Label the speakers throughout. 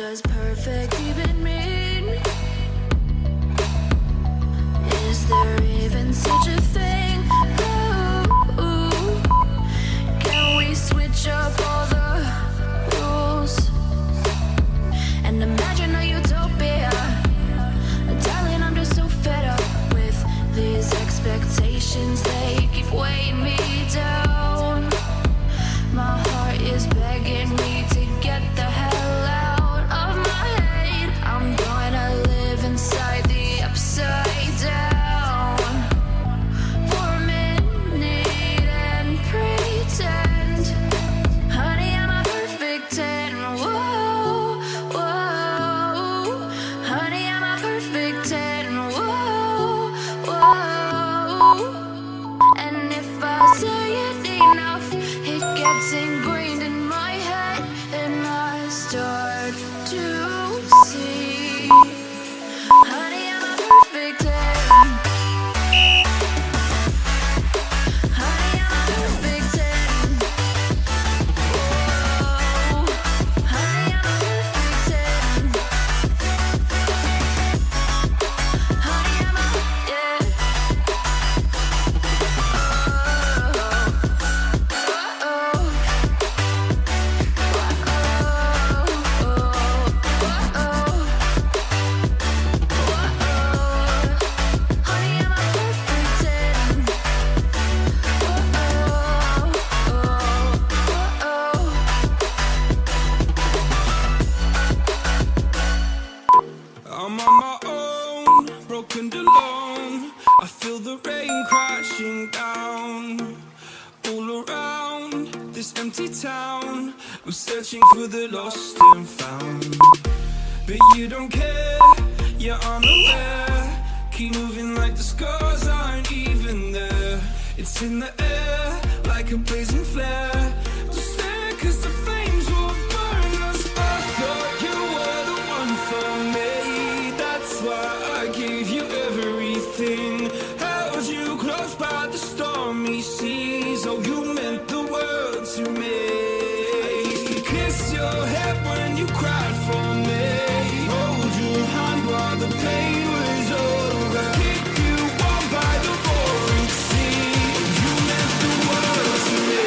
Speaker 1: does perfect even mean? Is there even such a thing? Ooh, can we switch up all the rules and imagine a utopia? Darling, I'm just so fed up with these expectations. They keep weighing me down. My heart is begging me to get the hell out of my head. I'm gonna live inside the upside down for a minute and pretend, honey, I'm a perfect 10. Whoa, whoa, honey, I'm a perfect 10. Whoa, whoa, and if I say it enough, it gets ingrained in my head, and I start to see, honey, I'm a perfect 10. Honey, I'm a perfect 10. Whoa, honey, I'm a perfect 10. Honey, I'm a, yeah.
Speaker 2: I'm on my own, broken and alone. I feel the rain crashing down all around this empty town. I'm searching for the lost and found, but you don't care, you're unaware. Keep moving like the scars aren't even there. It's in the air like a blazing flare. Just stare, 'cause the flames will burn us. I thought you were the one for me. That's why I gave you everything. Held you close by the stormy seas. Oh, you meant the world to me. I used to kiss your head when you cried for me. Hold your hand while the pain was over. Keep you warm by the roaring sea. You meant the world to me.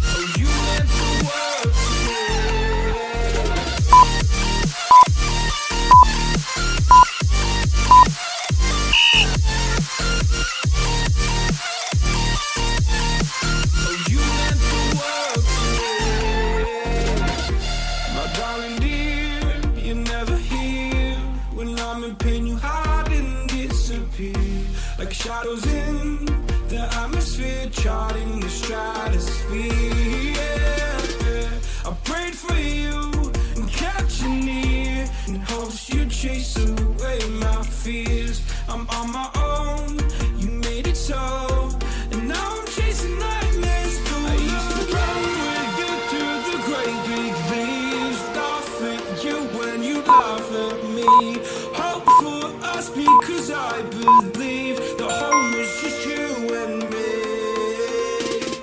Speaker 2: Oh, you meant the world to me. Oh, you meant the world to me. My darling dear, you're never here. When I'm in pain, you hide and disappear. Like shadows in the atmosphere, charting the stratosphere. Yeah. I prayed for you and kept you near, in hopes you'd chase away my fears. I'm on my own, you made it so, and now I'm chasing nightmares through. I used to run with you through the great big leaves, laugh at you when you laugh at me. Hope for us because I believe the home was just you and me.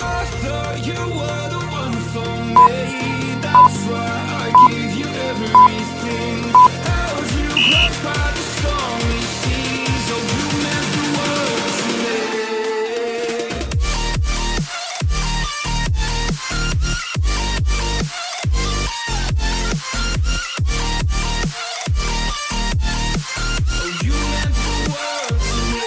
Speaker 2: I thought you were the one for me. That's why I gave you everything. Held you close by the stormy seas. Oh, you meant the world to me. Oh, you meant the world to me.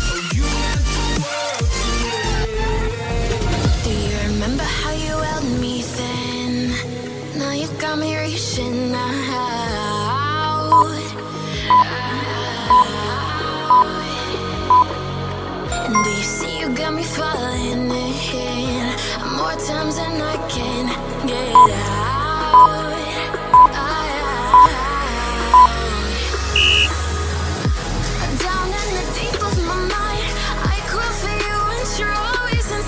Speaker 2: Oh, you meant the world to me.
Speaker 1: Do you remember how you held me then? Now you got me reaching out. And do you see you got me falling in more times than I can get out. Down in the deep of my mind, I crawl for you and you're always in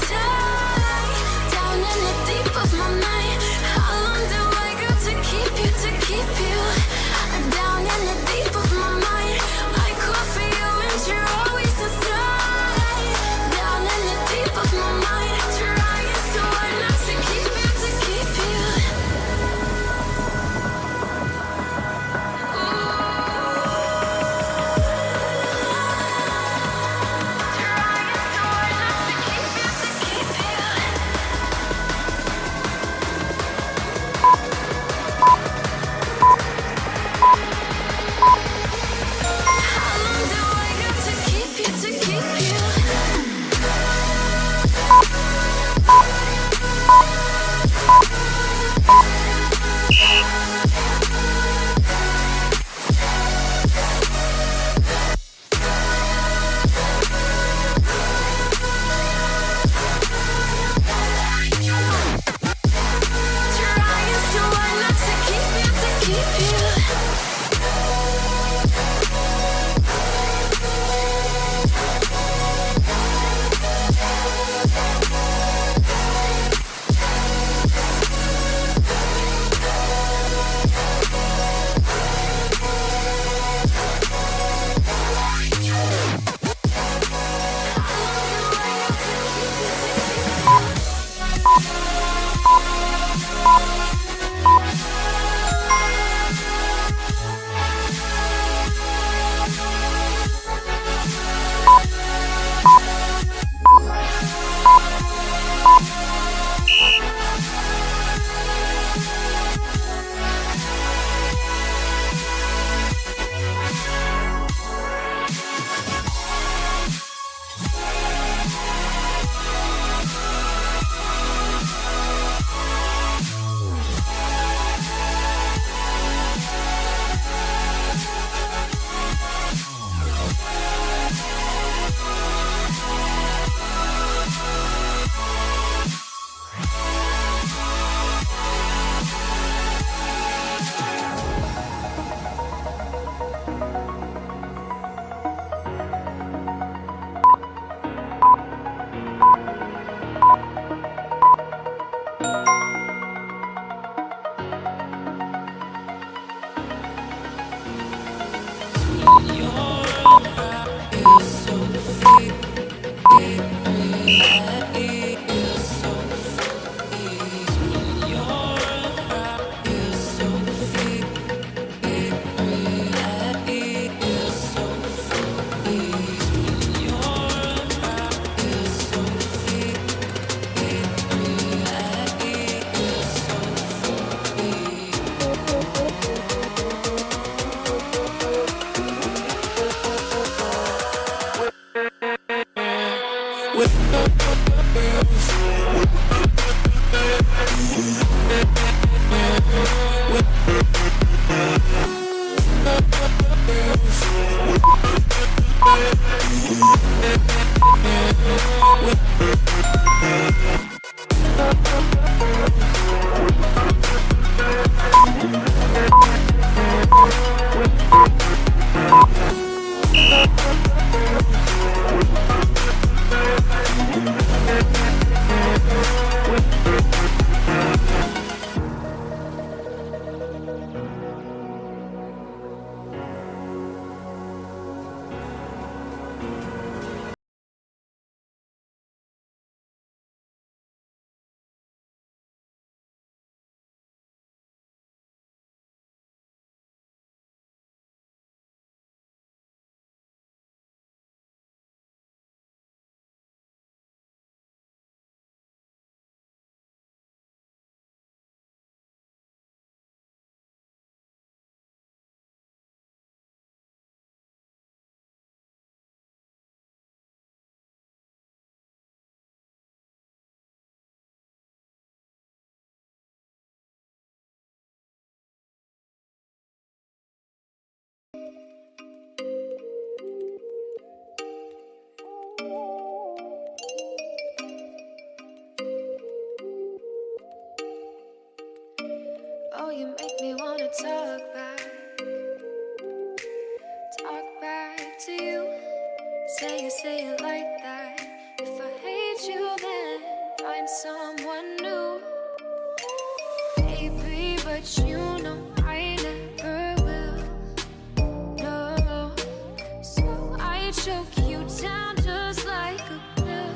Speaker 1: Oh, you make me wanna talk back to you. Say it like that. If I hate you, then find someone new. Baby, but you know I never will. No, so I choke you down just like a pill.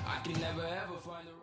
Speaker 2: I can never ever find the right